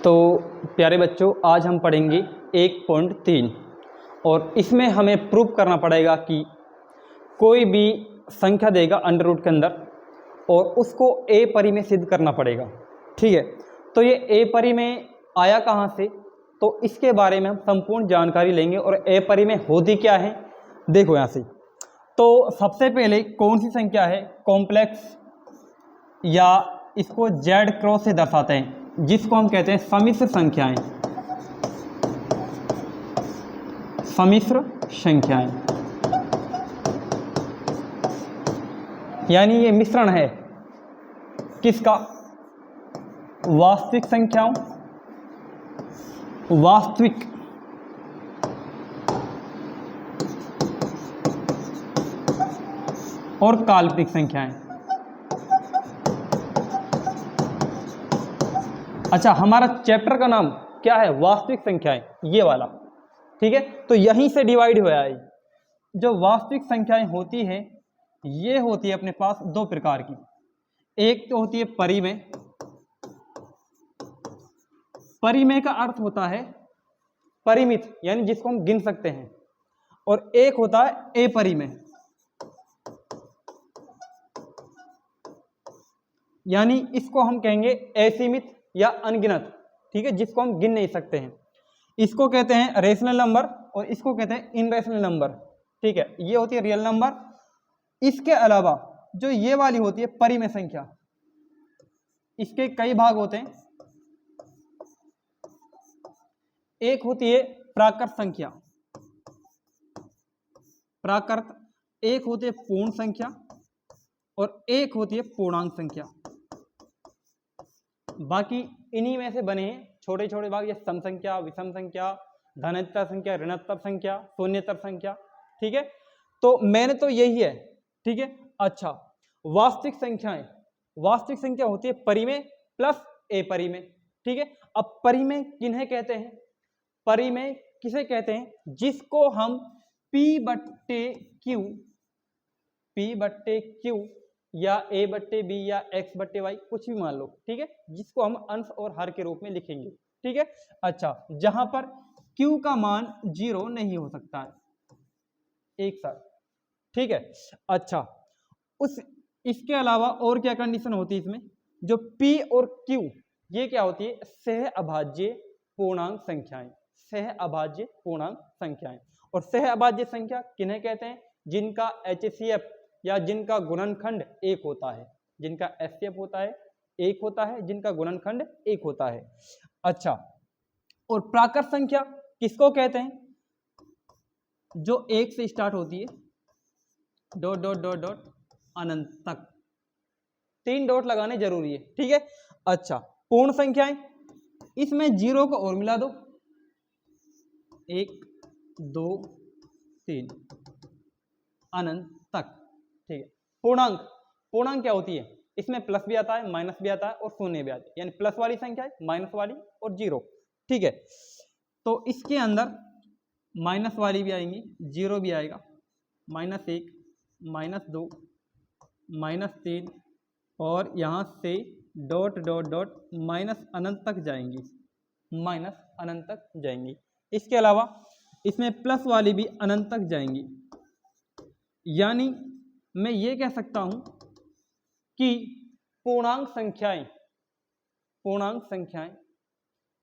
तो प्यारे बच्चों, आज हम पढ़ेंगे 1.3 और इसमें हमें प्रूव करना पड़ेगा कि कोई भी संख्या देगा अंडर रूट के अंदर और उसको ए परी में सिद्ध करना पड़ेगा। ठीक है, तो ये ए परी में आया कहाँ से, तो इसके बारे में हम संपूर्ण जानकारी लेंगे। और ए परी में होती क्या है, देखो यहाँ से। तो सबसे पहले कौन सी संख्या है कॉम्प्लेक्स, या इसको जेड क्रॉस से दर्शाते हैं, जिसको हम कहते हैं सम्मिश्र संख्याएं। सम्मिश्र संख्याएं यानी ये मिश्रण है किसका, वास्तविक संख्याओं, वास्तविक और काल्पनिक संख्याएं। अच्छा, हमारा चैप्टर का नाम क्या है, वास्तविक संख्याएं, ये वाला। ठीक है, तो यहीं से डिवाइड हुआ है। जो वास्तविक संख्याएं होती है ये होती है अपने पास दो प्रकार की। एक तो होती है परिमेय। परिमेय का अर्थ होता है परिमित, यानी जिसको हम गिन सकते हैं। और एक होता है अपरिमेय, यानी इसको हम कहेंगे असीमित या अनगिनत। ठीक है, जिसको हम गिन नहीं सकते हैं। इसको कहते हैं रेशनल नंबर और इसको कहते हैं इनरेशनल नंबर। ठीक है, ये होती है रियल नंबर। इसके अलावा जो ये वाली होती है परिमेय संख्या, इसके कई भाग होते हैं। एक होती है प्राकृत संख्या, प्राकृत। एक होती है पूर्ण संख्या और एक होती है पूर्णांक संख्या। बाकी इन्हीं में से बने हैं छोटे छोटे भाग, ये सम संख्या, विषम संख्या, धनात्मक संख्या, ऋणात्मक संख्या, शून्येतर संख्या। ठीक है, तो मैंने तो यही है। ठीक है, अच्छा, वास्तविक संख्याएं, वास्तविक संख्या होती है परिमेय प्लस अपरिमेय। ठीक है, अब परिमेय किन्हें कहते हैं, परिमेय किसे कहते हैं, जिसको हम P/Q या A/B या X/Y कुछ भी मान लो। ठीक है, जिसको हम अंश और हर के रूप में लिखेंगे। ठीक है, अच्छा, जहां पर Q का मान 0 नहीं हो सकता है एक साथ। ठीक है, अच्छा, इसके अलावा और क्या कंडीशन होती है इसमें, जो P और Q ये क्या होती है, सह अभाज्य पूर्णांक संख्याएं। सह अभाज्य पूर्णांक संख्याएं। और सह अभाज्य संख्या किन्हें कहते हैं, जिनका HCF या जिनका गुणनखंड एक होता है। जिनका HCF होता है एक होता है, जिनका गुणनखंड एक होता है। अच्छा, और प्राकृत संख्या किसको कहते हैं, जो एक से स्टार्ट होती है डॉट डॉट डॉट डॉट अनंत तक। 3 डॉट लगाने जरूरी है। ठीक है, अच्छा, पूर्ण संख्याएं, इसमें 0 को और मिला दो, 1 2 3 अनंत तक। ठीक है, पूर्णांक, पूर्णांक क्या होती है, इसमें प्लस भी आता है, माइनस भी आता है और शून्य भी आता है, यानी प्लस वाली संख्या है, माइनस वाली और 0। ठीक है, तो इसके अंदर माइनस वाली भी आएंगी, 0 भी आएगा, -1 -2 -3 और यहाँ से डॉट डॉट डॉट माइनस अनंत तक जाएंगी, माइनस अनंत तक जाएंगी। इसके अलावा इसमें प्लस वाली भी अनंत तक जाएंगी। यानी मैं ये कह सकता हूं कि पूर्णांक संख्याएं, पूर्णांक संख्याएं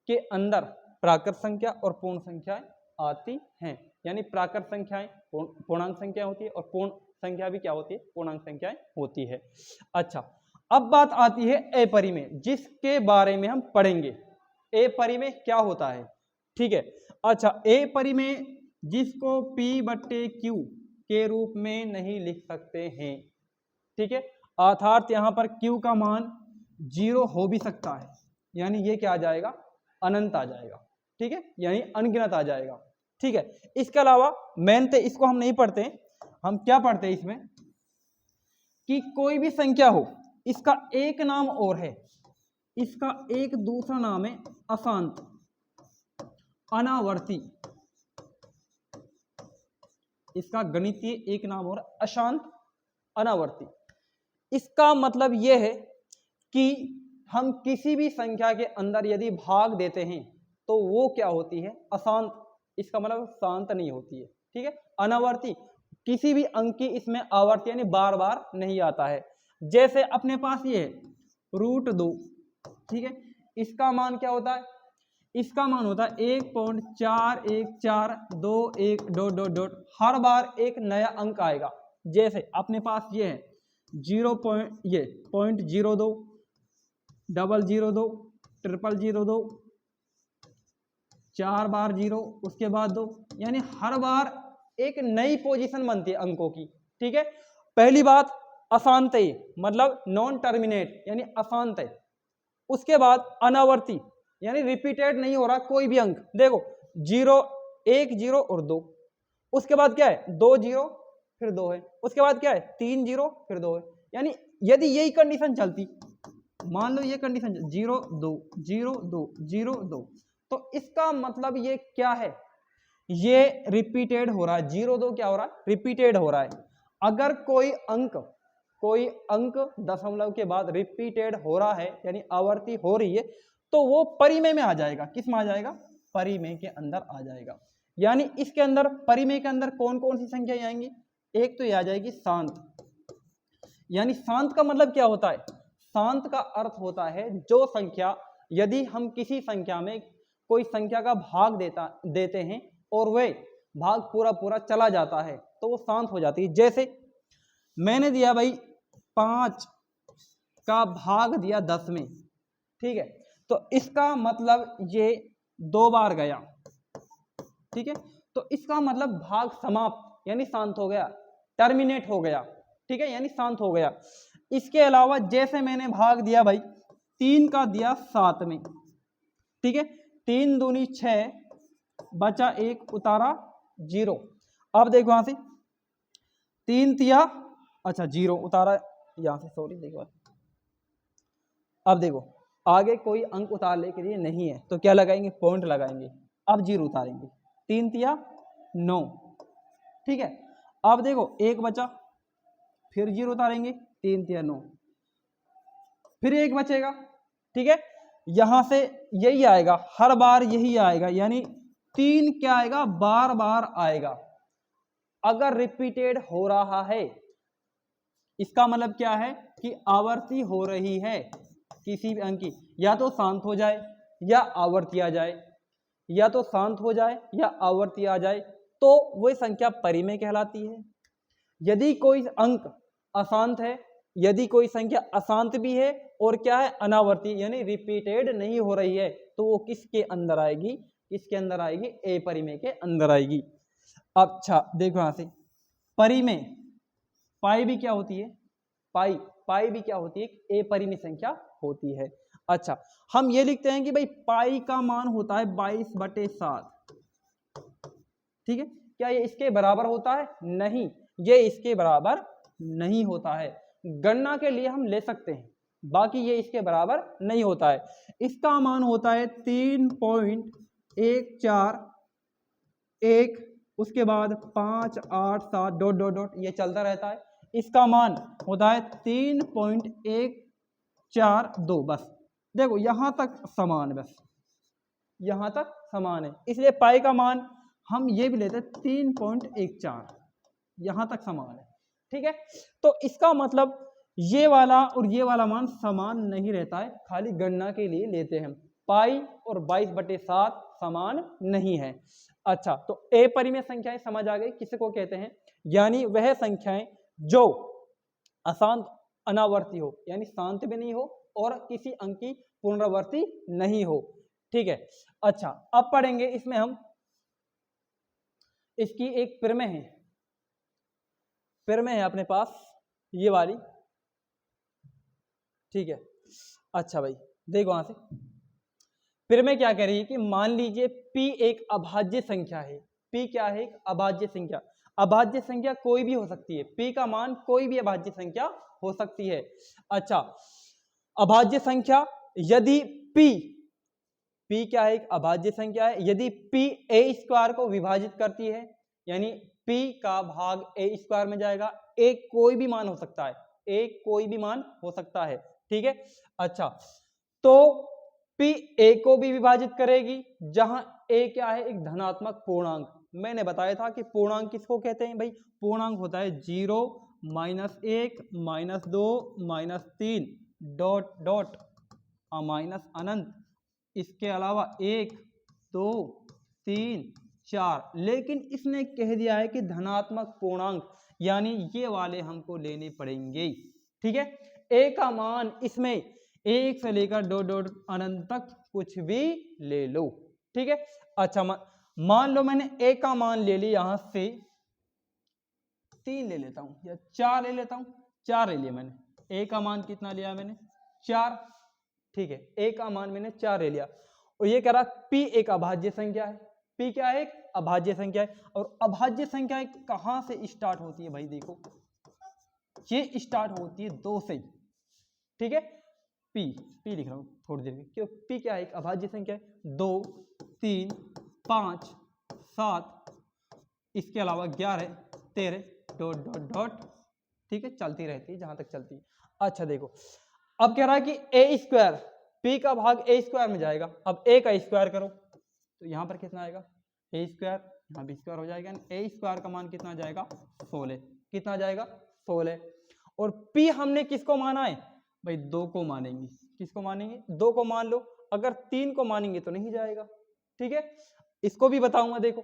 के अंदर प्राकृत संख्या और पूर्ण संख्याएं आती हैं। यानी प्राकृत संख्याएं पूर्णांक संख्या होती है और पूर्ण संख्या भी क्या होती है, पूर्णांक संख्याएं होती है। अच्छा, अब बात आती है अपरिमेय, जिसके बारे में हम पढ़ेंगे। अपरिमेय क्या होता है, ठीक है। अच्छा, अपरिमेय जिसको P/Q के रूप में नहीं लिख सकते हैं। ठीक है, अर्थात यहां पर Q का मान 0 हो भी सकता है, यानी ये क्या आ जाएगा, अनंत आ जाएगा। ठीक है, यानी अनगिनत आ जाएगा। ठीक है, इसके अलावा मेन इसको हम नहीं पढ़ते, हम क्या पढ़ते हैं इसमें, कि कोई भी संख्या हो, इसका एक नाम और है, इसका एक दूसरा नाम है अशांत, अनावर्ती। इसका गणितीय एक नाम और अशांत, अनावर्ती। इसका मतलब यह है कि हम किसी भी संख्या के अंदर यदि भाग देते हैं तो वो क्या होती है, अशांत। इसका मतलब शांत नहीं होती है, ठीक है। अनावर्ती, किसी भी अंक की इसमें आवर्ती यानी बार बार नहीं आता है। जैसे अपने पास ये है √2, ठीक है, इसका मान क्या होता है, इसका मान होता है 1.4142 हर बार एक नया अंक आएगा। जैसे अपने पास ये है 0.02 002 000 4 बार 0 उसके बाद 2, यानी हर बार एक नई पोजीशन बनती है अंकों की, ठीक है। पहली बात अशांत है, मतलब नॉन टर्मिनेट यानी अशांत है। उसके बाद अनावर्ती यानी रिपीटेड नहीं हो रहा कोई भी अंक। देखो 0 1 0 और 2, उसके बाद क्या है 2 0 फिर 2 है, उसके बाद क्या है 3 0 फिर 2 है। यानी यदि यही कंडीशन चलती, मान लो ये कंडीशन 0 2 0 2 0 2, तो इसका मतलब ये क्या है, ये रिपीटेड हो रहा है। 0 2 क्या हो रहा है, रिपीटेड हो रहा है। अगर कोई अंक दशमलव के बाद रिपीटेड हो रहा है यानी आवर्ती हो रही है, तो वो परिमेय में आ जाएगा। किस में आ जाएगा, परिमेय के अंदर आ जाएगा। यानी इसके अंदर परिमेय के अंदर कौन कौन सी संख्याएं आएंगी, एक तो ये आ जाएगी शांत। यानी शांत का मतलब क्या होता है, शांत का अर्थ होता है जो संख्या, यदि हम किसी संख्या में कोई संख्या का भाग देते हैं और वह भाग पूरा पूरा चला जाता है तो वो शांत हो जाती है। जैसे मैंने दिया भाई 5 का भाग दिया 10 में, ठीक है, तो इसका मतलब ये 2 बार गया, ठीक है, तो इसका मतलब भाग समाप्त यानी शांत हो गया, टर्मिनेट हो गया, ठीक है, यानी शांत हो गया। इसके अलावा जैसे मैंने भाग दिया भाई 3 का दिया 7 में, ठीक है, 3 दूनी 6 बचा 1 उतारा 0। अब देखो यहां से 3 तिया, अच्छा 0 उतारा यहां से, सॉरी देखो। अब देखो आगे कोई अंक उतारने के लिए नहीं है तो क्या लगाएंगे, पॉइंट लगाएंगे। अब 0 उतारेंगे, 3 तिया 9, ठीक है। अब देखो 1 बचा, फिर 0 उतारेंगे, 3 तिया 9, फिर 1 बचेगा, ठीक है। यहां से यही आएगा, हर बार यही आएगा, यानी 3 क्या आएगा, बार बार आएगा। अगर रिपीटेड हो रहा है इसका मतलब क्या है कि आवर्ती हो रही है किसी भी अंक की, या तो शांत हो जाए या आवर्ती आ जाए, या तो शांत हो जाए या आवर्ती आ जाए, तो वह संख्या परिमेय कहलाती है। यदि कोई अंक अशांत है, यदि कोई संख्या अशांत भी है और क्या है, अनावर्ती यानी रिपीटेड नहीं हो रही है, तो वो किसके अंदर आएगी, किसके अंदर आएगी, ए परिमेय के अंदर आएगी। अच्छा देखो यहां से परिमेय, पाई भी क्या होती है, पाई भी क्या होती है, ए परिमेय संख्या होती है। अच्छा हम ये लिखते हैं कि भाई पाई का मान होता है 22/7, ठीक है। क्या ये इसके बराबर होता है, नहीं, ये इसके बराबर नहीं होता है। गणना के लिए हम ले सकते हैं, बाकी ये इसके बराबर नहीं होता है। इसका मान होता है 3.141, उसके बाद 5 8 7 ... ये चलता रहता है। इसका मान होता है 3.142, बस देखो यहां तक समान, बस यहां तक समान है, इसलिए पाई का मान हम ये भी लेते हैं 3.14, यहां तक समान है, ठीक है। तो इसका मतलब ये वाला और ये वाला मान समान नहीं रहता है, खाली गणना के लिए लेते हैं। पाई और 22/7 समान नहीं है। अच्छा तो ए परिमेय संख्याएं समझ आ गई किसे को कहते हैं, यानी वह संख्याएं जो अशांत अनावर्ती हो, यानी शांत भी नहीं हो और किसी अंक की पुनरावर्ती नहीं हो, ठीक है। अच्छा अब पढ़ेंगे इसमें हम, इसकी एक परिमेय है, परिमेय है अपने पास ये वाली, ठीक है। अच्छा भाई देखो वहां से परिमेय क्या कह रही है कि मान लीजिए P एक अभाज्य संख्या है। P क्या है, एक अभाज्य संख्या। अभाज्य संख्या कोई भी हो सकती है, P का मान कोई भी अभाज्य संख्या हो सकती है। अच्छा अभाज्य संख्या यदि P क्या है, एक अभाज्य संख्या है, यदि P a² को विभाजित करती है, यानी P का भाग a² में जाएगा, एक कोई भी मान हो सकता है, एक कोई भी मान हो सकता है, ठीक है। अच्छा तो P A को भी विभाजित करेगी, जहां A क्या है, एक धनात्मक पूर्णांक। मैंने बताया था कि पूर्णांक किसको कहते हैं भाई, पूर्णांक होता है 0, -1, -2, -3 डॉट डॉट माइनस अनंत, इसके अलावा 1, 2, 3, 4। लेकिन इसने कह दिया है कि धनात्मक पूर्णांक, यानी ये वाले हमको लेने पड़ेंगे। ठीक है, A का मान इसमें 1 से लेकर डॉट डॉट अनंत तक कुछ भी ले लो। ठीक है, अच्छा मान लो मैंने A का मान ले लिया, यहां से 3 ले लेता हूं या 4 ले लेता हूं, 4 ले लिया मैंने। A का मान कितना लिया मैंने, 4। ठीक है, A का मान मैंने 4 ले लिया, और ये कह रहा P एक अभाज्य संख्या है। P क्या है, एक अभाज्य संख्या है। और अभाज्य संख्या कहां से स्टार्ट होती है भाई, देखो ये स्टार्ट होती है 2 से। ठीक है, P लिख रहा हूं थोड़ी देर में, क्यों, P क्या है, एक अभाज्य संख्या है। 2, 3, 5, 7, इसके अलावा 11, 13 डॉट डॉट डॉट। ठीक है, चलती रहती है जहां तक चलती है। अच्छा देखो, अब कह रहा है कि ए स्क्वायर, पी का भाग ए स्क्वायर में जाएगा। अब ए का स्क्वायर करो तो यहां पर कितना आएगा, ए स्क्वायर, यहां भी स्क्वायर हो जाएगा। ए स्क्वायर का मान कितना जाएगा, 16। कितना जाएगा, 16। और पी हमने किसको माना है भाई, 2 को मानेंगे। किसको मानेंगे, 2 को मान लो। अगर 3 को मानेंगे तो नहीं जाएगा। ठीक है, इसको भी बताऊंगा। देखो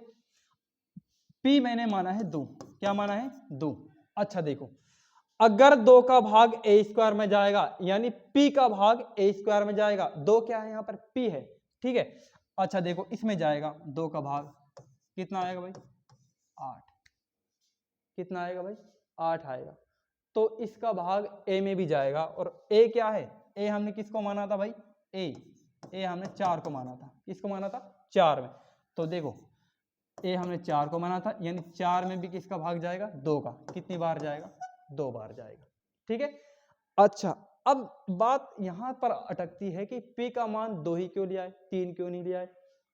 P मैंने माना है 2, क्या माना है, 2। अच्छा देखो, अगर 2 का भाग ए स्क्वायर में जाएगा, यानी P का भाग ए स्क्वायर में जाएगा। 2 क्या है, यहाँ पर P है। ठीक है, अच्छा देखो, इसमें जाएगा 2 का भाग, कितना आएगा भाई, 8। कितना आएगा भाई, 8 आएगा। तो इसका भाग A में भी जाएगा। और A क्या है, A हमने किसको माना था भाई, A हमने 4 को माना था। किसको माना था, 4 में। तो देखो A हमने 4 को माना था, यानी 4 में भी किसका भाग जाएगा, 2 का। कितनी बार जाएगा, 2 बार जाएगा। ठीक है, अच्छा अब बात यहां पर अटकती है कि P का मान 2 ही क्यों लिया है, 3 क्यों नहीं लिया है।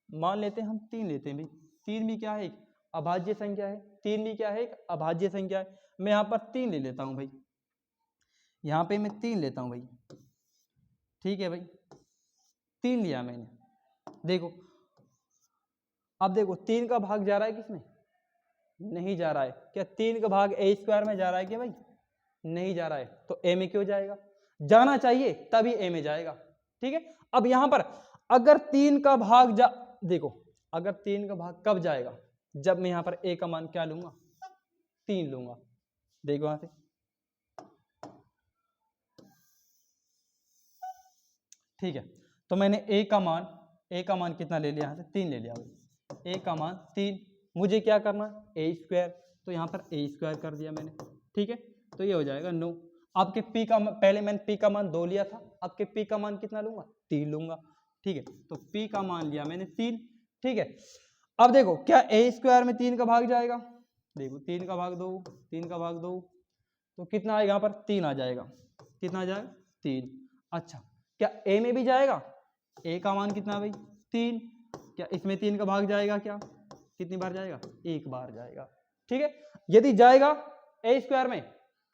मान लेते हैं हम 3 लेते हैं भाई। 3 भी क्या है, एक अभाज्य संख्या है। 3 भी क्या है, एक अभाज्य संख्या है। मैं यहाँ पर 3 ले लेता हूँ भाई, यहाँ पे मैं 3 लेता हूँ भाई। ठीक है भाई, 3 लिया मैंने। देखो अब देखो 3 का भाग जा रहा है किसमें, नहीं जा रहा है। क्या 3 का भाग ए स्क्वायर में जा रहा है क्या भाई, नहीं जा रहा है। तो ए में क्यों जाएगा, जाना चाहिए तभी ए में जाएगा। ठीक है, अब यहां पर अगर 3 का भाग देखो अगर 3 का भाग कब जाएगा, जब मैं यहां पर ए का मान क्या लूंगा, 3 लूंगा। देखो यहां से, ठीक है, तो मैंने ए का मान कितना ले लिया, यहां से 3 ले लिया भाई। ए का मान 3, मुझे क्या करना है, ए स्क्वायर। तो यहाँ पर ए स्क्वायर कर दिया मैंने। ठीक है, तो ये हो जाएगा 9। आपके P का पहले मैंने P का मान 2 लिया था, आपके P का मान कितना लूंगा, 3 लूंगा। ठीक है, तो P का मान लिया मैंने 3। ठीक है, अब देखो क्या ए स्क्वायर में 3 का भाग जाएगा, देखो 3 का भाग 2, 3 का भाग 2, तो कितना आएगा, यहाँ पर 3 आ जाएगा। कितना आ जाएगा, 3। अच्छा क्या ए में भी जाएगा, ए का मान कितना भाई, 3। क्या इसमें 3 का भाग जाएगा, क्या कितनी बार जाएगा, 1 बार जाएगा। ठीक है, यदि जाएगा ए स्क्वायर में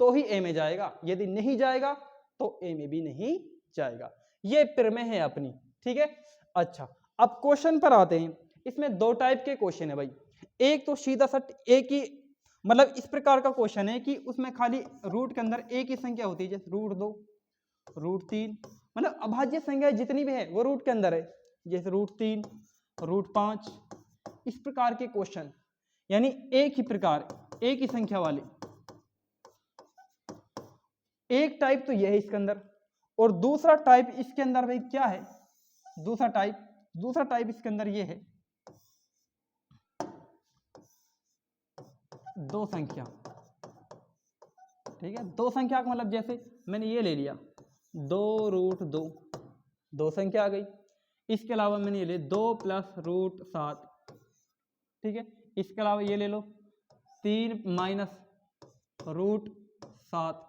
तो ही ए में जाएगा, यदि नहीं जाएगा तो ए में भी नहीं जाएगा। ये प्रमेय है अपनी। ठीक है, अच्छा अब क्वेश्चन पर आते हैं। इसमें 2 टाइप के क्वेश्चन है भाई। एक तो सीधा सट एक ही, मतलब इस प्रकार का क्वेश्चन है कि उसमें खाली रूट के अंदर एक ही संख्या होती है, जैसे √2, √3, मतलब अभाज्य संख्या जितनी भी है वो रूट के अंदर है, जैसे √3, √5, इस प्रकार के क्वेश्चन, यानी एक ही प्रकार, एक ही संख्या वाले। एक टाइप तो यह है इसके अंदर, और दूसरा टाइप इसके अंदर भाई क्या है, दूसरा टाइप इसके अंदर ये है, 2 संख्या। ठीक है, 2 संख्या का मतलब जैसे मैंने ये ले लिया 2√2, 2 संख्या आ गई। इसके अलावा मैंने ये ले 2 + √7। ठीक है, इसके अलावा ये ले लो 3 - √7।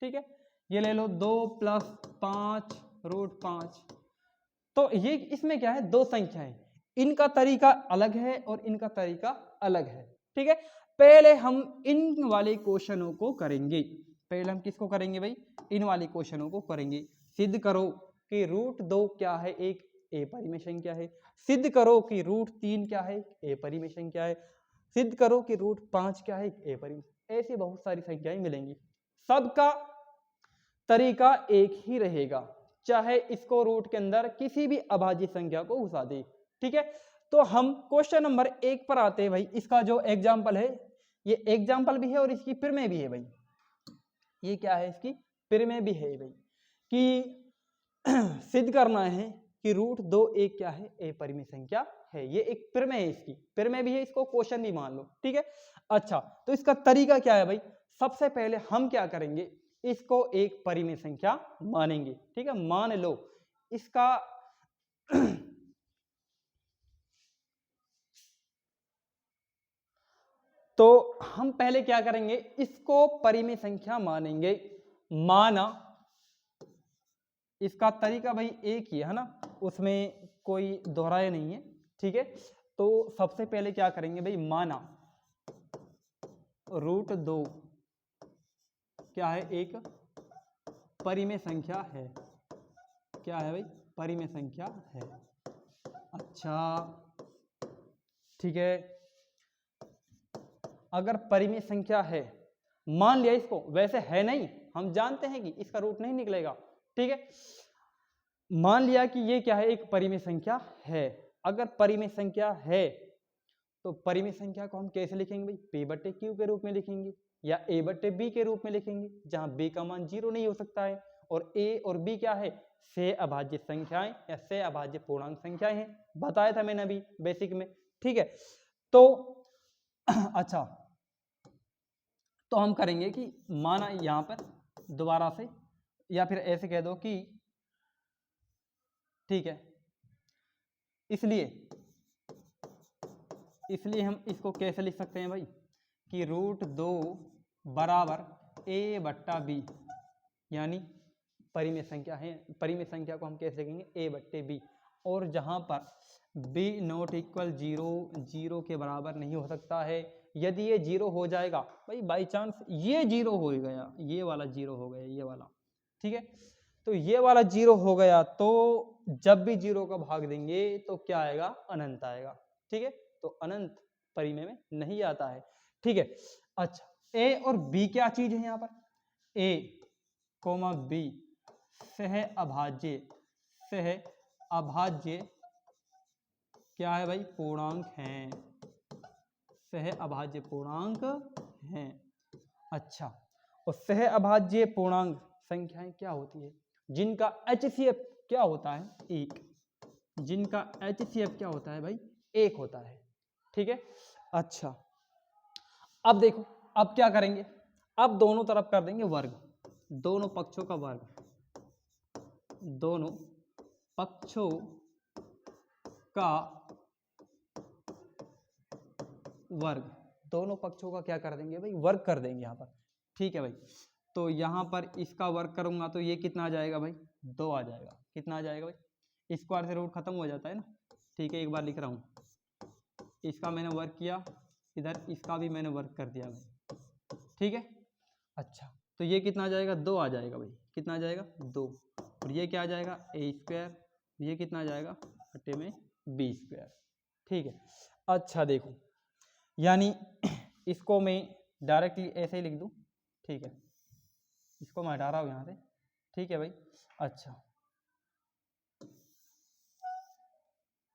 ठीक है, ये ले लो 2 + 5 √5। तो ये इसमें क्या है, 2 संख्या है, इनका तरीका अलग है और इनका तरीका अलग है। ठीक है, पहले हम इन वाले क्वेश्चनों को करेंगे। पहले हम किसको करेंगे भाई, इन वाले क्वेश्चनों को करेंगे। सिद्ध करो कि रूट 2 क्या है, एक ए परिमेय संख्या है। सिद्ध करो कि रूट 3 क्या है, ए परिमेय संख्या है। सिद्ध करो कि रूट 5 क्या है, ए परिमेय। ऐसी बहुत सारी संख्याएं मिलेंगी, सबका तरीका एक ही रहेगा, चाहे इसको रूट के अंदर किसी भी अभाज्य संख्या को घुसा दे। ठीक है, तो हम क्वेश्चन नंबर 1 पर आते हैं भाई। इसका जो एग्जाम्पल है, ये एग्जाम्पल भी है और इसकी प्रमेय भी है भाई। ये क्या है, इसकी प्रमेय भी है भाई, कि सिद्ध करना है कि रूट 2 एक क्या है, ए परिमेय संख्या है। ये एक प्रमेय है, इसकी प्रमेय भी है, इसको क्वेश्चन भी मान लो। ठीक है, अच्छा तो इसका तरीका क्या है भाई। सबसे पहले हम क्या करेंगे, इसको एक परिमेय संख्या मानेंगे। ठीक है, मान लो इसका तो हम पहले क्या करेंगे, इसको परिमेय संख्या मानेंगे। माना, इसका तरीका भाई एक ही है ना, उसमें कोई दोहराया नहीं है। ठीक है, तो सबसे पहले क्या करेंगे भाई, माना रूट 2 क्या है, एक परिमेय संख्या है। क्या है भाई, परिमेय संख्या है। अच्छा ठीक है, अगर परिमेय संख्या है, मान लिया इसको, वैसे है नहीं, हम जानते हैं कि इसका रूट नहीं निकलेगा। ठीक है, मान लिया कि ये क्या है, एक परिमेय संख्या है। अगर परिमेय संख्या है तो परिमेय संख्या को हम कैसे लिखेंगे भाई, p बट्टे क्यू के रूप में लिखेंगे या a बट्टे b के रूप में लिखेंगे, जहां b का मान 0 नहीं हो सकता है और a और b क्या है, से अभाज्य संख्याएं या से अभाज्य पूर्णांक संख्याएं हैं, बताया था मैंने अभी बेसिक में। ठीक है, तो अच्छा तो हम करेंगे कि माना यहां पर दोबारा से, या फिर ऐसे कह दो कि ठीक है, इसलिए हम इसको कैसे लिख सकते हैं भाई, कि रूट 2 बराबर a बट्टा b, यानी परिमेय संख्या है। परिमेय संख्या को हम कैसे लिखेंगे, a बट्टे b, और जहां पर b नॉट इक्वल 0 के बराबर नहीं हो सकता है। यदि ये 0 हो जाएगा भाई, बाई चांस ये 0 हो गया, ये वाला 0 हो गया, ये वाला, ठीक है, तो ये वाला 0 हो गया, तो जब भी 0 का भाग देंगे तो क्या आएगा, अनंत आएगा। ठीक है, तो अनंत परिमेय में नहीं आता है। ठीक है, अच्छा a और b क्या चीज है यहाँ पर, a कोमा b सह अभाज्य क्या है भाई, पूर्णांक हैं, सह अभाज्य पूर्णांक हैं। अच्छा, और सह अभाज्य पूर्णांक संख्याएं क्या होती है, जिनका HCF क्या होता है, एक, जिनका HCF क्या होता है भाई, एक होता है। ठीक है, अच्छा अब देखो, अब क्या करेंगे, अब दोनों तरफ कर देंगे वर्ग, दोनों पक्षों का वर्ग, दोनों पक्षों का वर्ग, दोनों पक्षों का क्या कर देंगे भाई, वर्ग कर देंगे यहाँ पर। ठीक है भाई, तो यहाँ पर इसका वर्ग करूंगा तो ये कितना आ जाएगा भाई, 2 आ जाएगा। कितना आ जाएगा भाई, स्क्वायर से रूट खत्म हो जाता है ना। ठीक है, एक बार लिख रहा हूँ, इसका मैंने वर्ग किया, इधर इसका भी मैंने वर्ग कर दिया भाई। ठीक है, अच्छा तो ये कितना आ जाएगा, 2 आ जाएगा भाई। कितना आ जाएगा, 2, और ये क्या आ जाएगा, a स्क्वायर, ये कितना आ जाएगा, बटे में b स्क्वायर। ठीक है, अच्छा देखो, यानी इसको मैं डायरेक्टली ऐसे ही लिख दूं। ठीक है, इसको मैं हटा रहा हूं यहां से। ठीक है भाई, अच्छा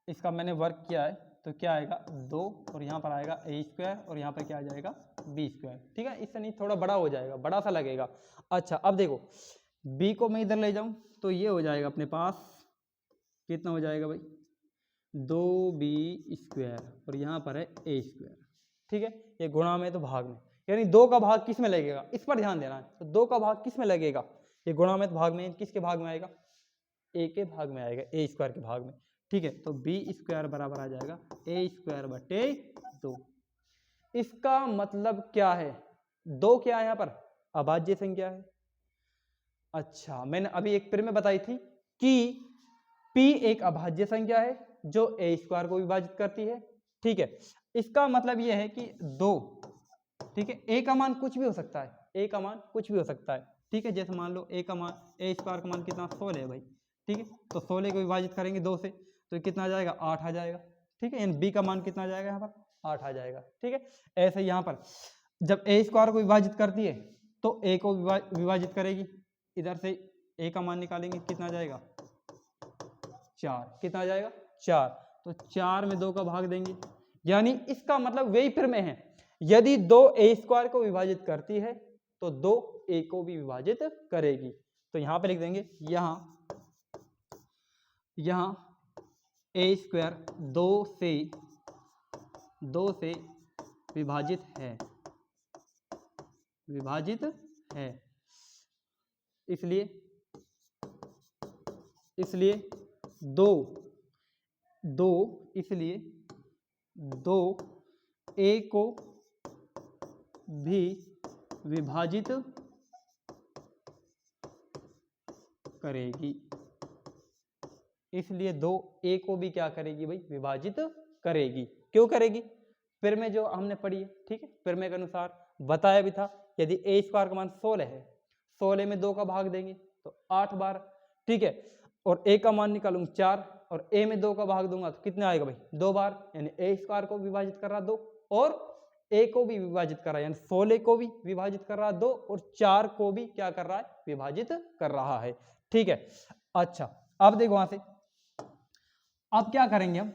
इसका मैंने वर्क किया है तो क्या आएगा, 2, और यहाँ पर आएगा a स्क्वायर, और यहाँ पर क्या आ जाएगा, b स्क्वायर। ठीक है, इससे नहीं, थोड़ा बड़ा हो जाएगा, बड़ा सा लगेगा। अच्छा अब देखो, b को मैं इधर ले जाऊं तो ये हो जाएगा अपने पास, कितना हो जाएगा भाई, 2b स्क्वायर, और यहाँ पर है a स्क्वायर। ठीक है, ये गुणा में तो भाग में, यानी 2 का भाग किस में लगेगा, इस पर ध्यान देना है। तो 2 का भाग किस में लगेगा, ये गुणा में तो भाग में, किसके भाग में आएगा, a के भाग में आएगा, a स्क्वायर के भाग में। ठीक है, तो b स्क्वायर बराबर आ जाएगा a स्क्वायर बटे 2। इसका मतलब क्या है, 2 क्या है यहाँ पर, अभाज्य संख्या है। अच्छा, मैंने अभी एक प्रमेय बताई थी कि p एक अभाज्य संख्या है जो a स्क्वायर को विभाजित करती है। ठीक है, इसका मतलब यह है कि 2, ठीक है, a का मान कुछ भी हो सकता है, a का मान कुछ भी हो सकता है। ठीक है, जैसे मान लो a का मान, a स्क्वायर का मान कितना, 16 है भाई। ठीक है। तो 16 को विभाजित करेंगे 2 से तो ये कितना आ जाएगा, 8 आ जाएगा, ठीक है। यानी बी का मान कितना आ जाएगा यहाँ पर, 8 आ जाएगा, ठीक है। ऐसे यहाँ पर जब ए स्क्वायर को विभाजित करती है तो ए को विभाजित करेगी, इधर से ए का मान निकालेंगे, कितना आ जाएगा, 4, कितना आ जाएगा, 4। तो 4 में 2 का भाग देंगे, यानी इसका मतलब वही फिर में है, यदि 2 ए स्क्वायर को विभाजित करती है तो 2 ए को भी विभाजित करेगी। तो यहाँ पे लिख देंगे, यहाँ ए स्क्वायर 2 से विभाजित है, इसलिए 2 ए को भी विभाजित करेगी, इसलिए 2 ए को भी क्या करेगी भाई, विभाजित करेगी। क्यों करेगी, फिर में जो हमने पढ़ी है, ठीक है, फिर में के अनुसार बताया भी था, यदि ए स्क्वायर का मान 16 है, 16 में 2 का भाग देंगे तो 8 बार, ठीक है, और ए का मान निकालूंगा 4 और ए में 2 का भाग दूंगा तो कितना आएगा भाई, 2 बार, यानी ए स्क्वायर को विभाजित कर रहा 2 और ए को भी विभाजित कर रहा है, यानी 16 को भी विभाजित कर रहा है 2 और 4 को भी क्या कर रहा है, विभाजित कर रहा है, ठीक है। अच्छा अब देखो वहां से, अब क्या करेंगे हम,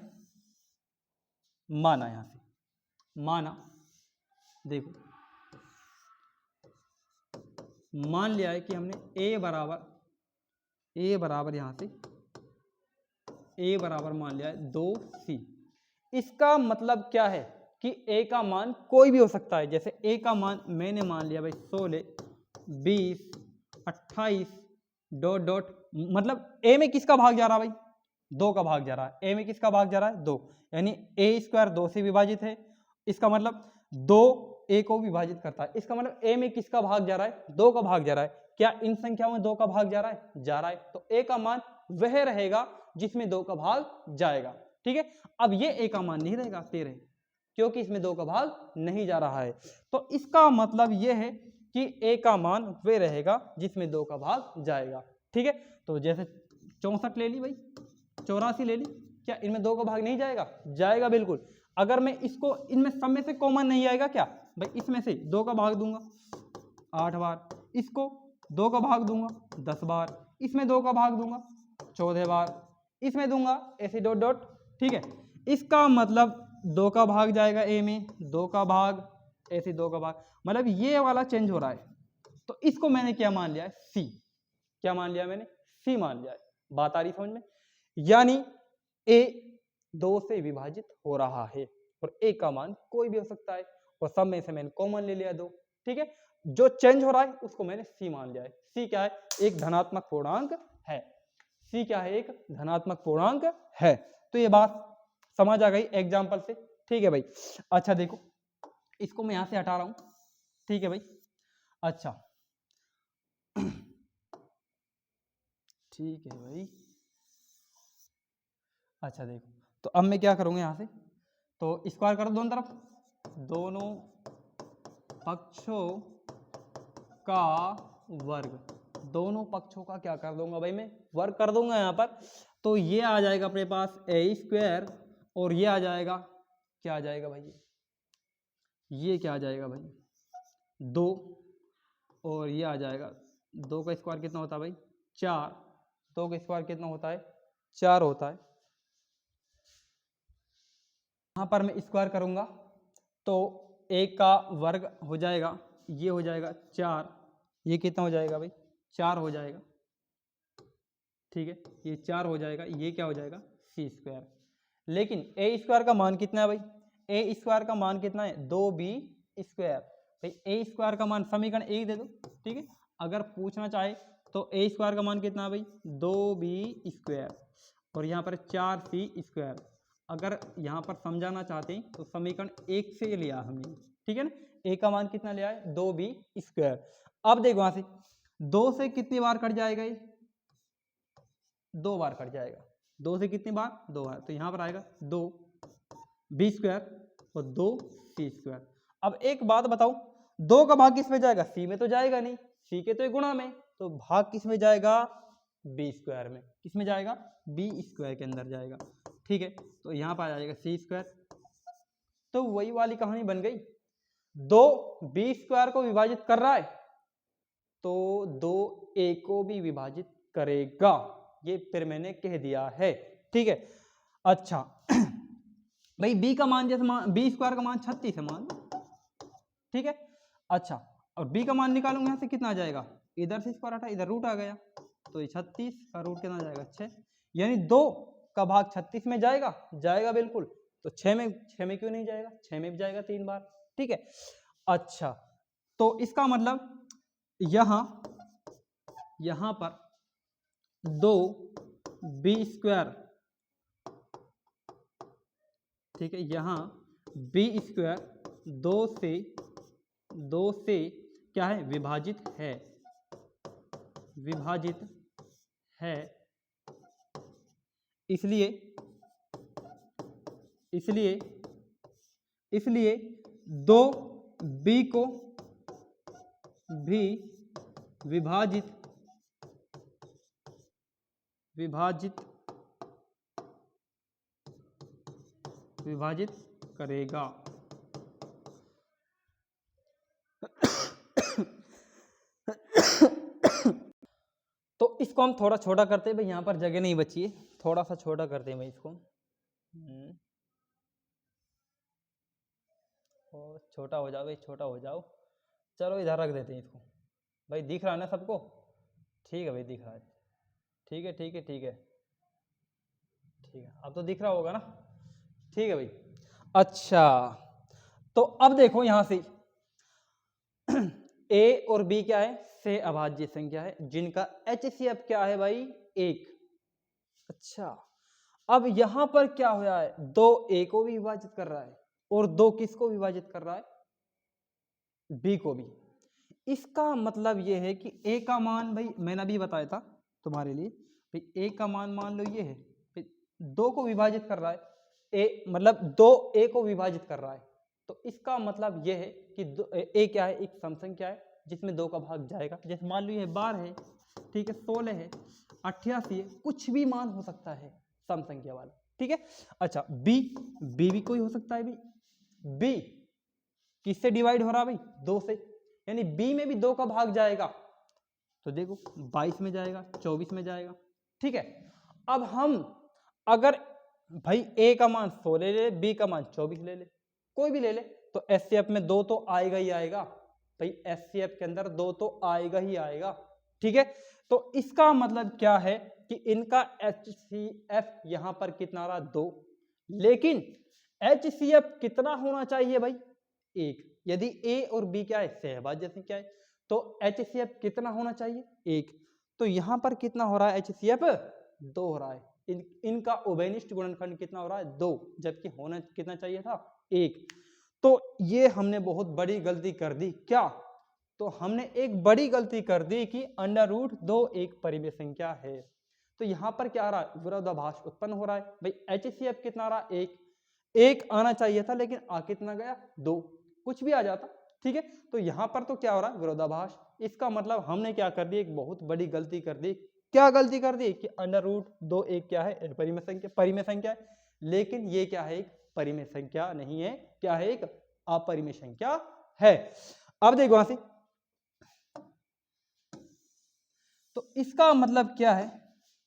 माना, यहां से माना, देखो मान लिया है कि हमने a बराबर यहां से a बराबर मान लिया है 2c। इसका मतलब क्या है कि a का मान कोई भी हो सकता है, जैसे a का मान मैंने मान लिया भाई 16, 20, 28 ... मतलब a में किसका भाग जा रहा है भाई, 2 का भाग जा रहा है, a में किसका भाग जा रहा है, 2, यानी a स्क्वायर 2 से विभाजित है, इसका मतलब 2 a को विभाजित करता है, इसका मतलब a में किसका भाग जा रहा है, 2 का भाग जा रहा है। क्या इन संख्याओं में 2 का भाग जा रहा है, तो a का मान वह रहेगा जिसमें 2 का भाग जाएगा, ठीक है। अब ये a का मान नहीं रहेगा 13, क्योंकि इसमें 2 का भाग नहीं जा रहा है, तो इसका मतलब यह है कि a का मान वह रहेगा जिसमें 2 का भाग जाएगा, ठीक है। तो जैसे 64 ले ली भाई, 84 ले ली, क्या इनमें 2 का भाग नहीं जाएगा, जाएगा बिल्कुल। अगर मैं इसको इनमें सब में से कॉमन नहीं आएगा क्या भाई, इसमें से 2 का भाग दूंगा 8 बार, इसको 2 का भाग दूंगा 10 बार, इसमें 2 का भाग दूंगा 14 बार, इसमें दूंगा ऐसे ... ठीक है। इसका मतलब 2 का भाग जाएगा ए में, 2 का भाग, ऐसे 2 का भाग, मतलब ये वाला चेंज हो रहा है, तो इसको मैंने क्या मान लिया है, सी। क्या मान लिया मैंने, सी मान लिया है। बात आ रही समझ में, यानी ए 2 से विभाजित हो रहा है और ए का मान कोई भी हो सकता है और सब में से मैंने कॉमन ले लिया 2, ठीक है। जो चेंज हो रहा है उसको मैंने सी मान लिया है। सी क्या है, एक धनात्मक पूर्णांक है, सी क्या है, एक धनात्मक पूर्णांक है। तो ये बात समझ आ गई एग्जाम्पल से, ठीक है भाई। अच्छा देखो, इसको मैं यहां से हटा रहा हूं, ठीक है भाई। अच्छा ठीक है भाई। अच्छा देखो, तो अब मैं क्या करूंगा यहां से, तो स्क्वायर करो दोनों तरफ, दोनों पक्षों का वर्ग, दोनों पक्षों का क्या कर दूंगा भाई, मैं वर्ग कर दूंगा यहाँ पर। तो ये आ जाएगा अपने पास ए स्क्वायर और ये आ जाएगा, क्या आ जाएगा भाई, ये क्या आ जाएगा भाई, 2, और ये आ जाएगा 2 का स्क्वायर कितना होता है भाई, 4, 2 का स्क्वायर कितना होता है, 4 होता है। यहाँ पर मैं स्क्वायर करूंगा तो 1 का वर्ग हो जाएगा, ये हो जाएगा 4, ये कितना हो जाएगा भाई, 4 हो जाएगा, ठीक है, ये 4 हो जाएगा, ये क्या हो जाएगा, सी स्क्वायर। लेकिन ए स्क्वायर का मान कितना है भाई, ए स्क्वायर का मान कितना है, 2b स्क्वायर। भाई ए स्क्वायर का मान समीकरण 1 दे दो, ठीक है। अगर पूछना चाहे तो ए स्क्वायर का मान कितना है भाई, 2b स्क्वायर और यहाँ पर 4c स्क्वायर। अगर यहाँ पर समझाना चाहते हैं तो समीकरण 1 से लिया हमने, ठीक है ना। ए का मान कितना लिया है, 2b स्क्वायर। अब देखो वहां से 2 से कितनी बार कट जाएगा, ये 2 बार कट जाएगा, 2 से कितनी बार, 2 बार। तो यहाँ पर आएगा 2b स्क्वायर और 2c स्क्वायर। अब एक बात बताओ, 2 का भाग किस में जाएगा, सी में तो जाएगा नहीं, सी के तो गुणा में, तो भाग किस में जाएगा, बी स्क्वायर में, किस में जाएगा, बी स्क्वायर के अंदर जाएगा, ठीक है। तो यहाँ पर आ जाएगा सी स्क्वायर, तो वही वाली कहानी बन गई, दो बी स्क्वायर को विभाजित कर रहा है तो दो ए को भी विभाजित करेगा, ये फिर मैंने कह दिया है, ठीक है। अच्छा भाई बी का मान जैसे बी स्क्वायर का मान 36 है मान, ठीक है। अच्छा और बी का मान निकालूंगा यहाँ से कितना आ जाएगा, इधर से स्क्वायर हटा इधर रूट आ गया, तो ये 36 का रूट कितना आ जाएगा 6, यानी 2 का भाग 36 में जाएगा, जाएगा बिल्कुल, तो 6 में क्यों नहीं जाएगा, 6 में भी जाएगा 3 बार, ठीक है। अच्छा तो इसका मतलब यहां पर 2 बी स्क्वायर, ठीक है, यहां बी स्क्वायर 2 से क्या है, विभाजित है, इसलिए 2 बी को भी विभाजित करेगा। तो इसको हम थोड़ा छोटा करते हैं भाई, यहाँ पर जगह नहीं बची है, थोड़ा सा छोटा करते हैं भाई इसको, और छोटा हो जाओ भाई, छोटा हो जाओ, चलो इधर रख देते हैं इसको, भाई दिख रहा है ना सबको, ठीक है भाई दिख रहा है, ठीक है ठीक है ठीक है ठीक है, अब तो दिख रहा होगा ना, ठीक है भाई। अच्छा तो अब देखो यहां से ए और बी क्या है, से अभाज्य संख्या है जिनका HCF क्या है भाई 1। अच्छा अब यहां पर क्या हुआ है, 2 ए को भी विभाजित कर रहा है और 2 किसको विभाजित कर रहा है, बी को भी। इसका मतलब यह है कि ए का मान भाई मैंने अभी बताया था तुम्हारे लिए, भाई ए का मान मान लो ये है, 2 को विभाजित कर रहा है, ए मतलब 2 ए को विभाजित कर रहा है, तो इसका मतलब यह है कि ए क्या है, एक सम संख्या है जिसमें 2 का भाग जाएगा, जैसे मान लो ये 12 है, ठीक है, 16 है, 88 है, कुछ भी मान हो सकता है सम संख्या वाला, ठीक है। अच्छा बी भी कोई हो सकता है, बी किससे डिवाइड हो रहा है भाई, 2 से, यानी बी में भी 2 का भाग जाएगा, तो देखो 22 में जाएगा, 24 में जाएगा, ठीक है। अब हम अगर भाई ए का मान 16 ले ले, बी का मान 24 ले ले, कोई भी ले ले, तो एचसीएफ में 2 तो आएगा ही आएगा भाई, एचसीएफ के अंदर 2 तो आएगा ही आएगा, ठीक है। तो इसका मतलब क्या है कि इनका एचसीएफ यहां पर कितना रहा 2, लेकिन एचसीएफ कितना होना चाहिए भाई 1, यदि ए और बी क्या है सहभाज्य संख्या है, तो एचसीएफ कितना होना चाहिए 1, तो यहां पर कितना हो रहा है एचसीएफ 2 हो रहा है, इनका उभयनिष्ठ गुणनखंड कितना हो रहा है 2, जबकि होना कितना चाहिए था 1। तो ये हमने बहुत बड़ी गलती कर दी, क्या, तो हमने एक बड़ी गलती कर दी कि √2 एक परिमेय संख्या है, तो यहां पर क्या आ रहा है, विरोधाभास उत्पन्न हो रहा है भाई, एचसीएफ कितना रहा 1 आना चाहिए था, लेकिन आ कितना गया 2, कुछ भी आ जाता, ठीक है। तो यहां पर तो क्या हो रहा है विरोधाभास, इसका मतलब हमने क्या कर दी, एक बहुत बड़ी गलती कर दी, क्या गलती कर दी कि √2 एक क्या है परिमेय संख्या है, लेकिन ये क्या है एक परिमेय संख्या नहीं है, क्या है एक अपरिमेय संख्या है। अब देखो यहां से, तो इसका मतलब क्या है,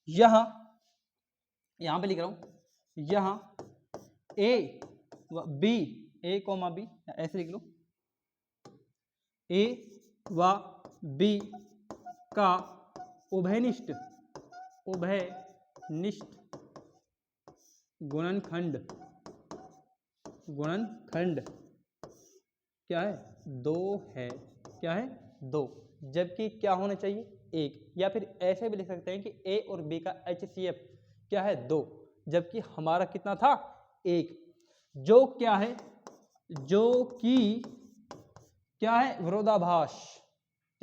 यहां पे लिख रहा हूं, यहां ए व बी, ए कोमा बी ऐसे लिख लो, ए व बी का उभयनिष्ठ गुणनखंड क्या है 2 है, क्या है 2, जबकि क्या होना चाहिए 1, या फिर ऐसे भी लिख सकते हैं कि ए और बी का एचसीएफ क्या है 2, जबकि हमारा कितना था 1, जो क्या है, जो कि क्या है विरोधाभास,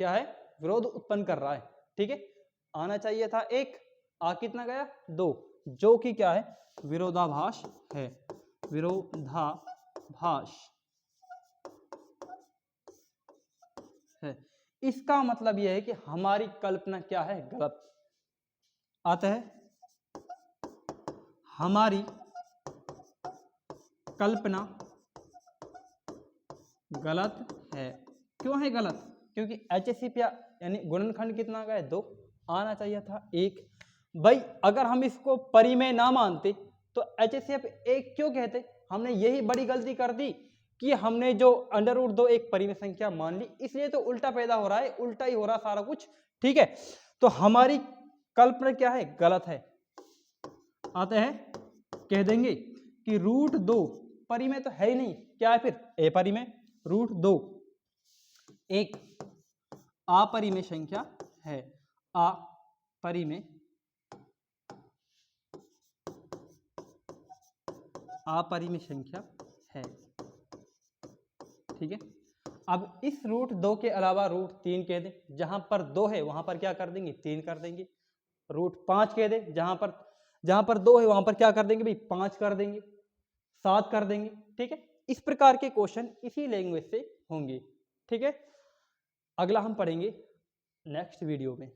क्या है विरोध उत्पन्न कर रहा है, ठीक है। आना चाहिए था 1, आ कितना गया 2, जो कि क्या है विरोधाभास है, विरोधाभास है। इसका मतलब यह है कि हमारी कल्पना क्या है गलत, अतः हमारी कल्पना गलत है। क्यों है गलत? क्योंकि HCF यानी गुणनखंड कितना का है 2, आना चाहिए था 1। भाई अगर हम इसको परिमेय ना मानते तो HCF 1 क्यों कहते? हमने यही बड़ी गलती कर दी कि हमने जो √2 एक परिमेय संख्या मान ली, इसलिए तो उल्टा पैदा हो रहा है, उल्टा ही हो रहा सारा कुछ। ठीक है, तो हमारी कल्पना क्या है? गलत है। अतः कह देंगे कि √2 परिमेय तो है ही नहीं, क्या है फिर? अपरिमेय। √2 एक अपरिमेय संख्या है, अपरिमेय संख्या है। ठीक है, अब इस √2 के अलावा √3 कह दें, जहां पर 2 है वहां पर क्या कर देंगे? 3 कर देंगे। √5 कह दें, जहां पर 2 है वहां पर क्या कर देंगे भाई? 5 कर देंगे, 7 कर देंगे। ठीक है, इस प्रकार के क्वेश्चन इसी लैंग्वेज से होंगे। ठीक है, अगला हम पढ़ेंगे नेक्स्ट वीडियो में।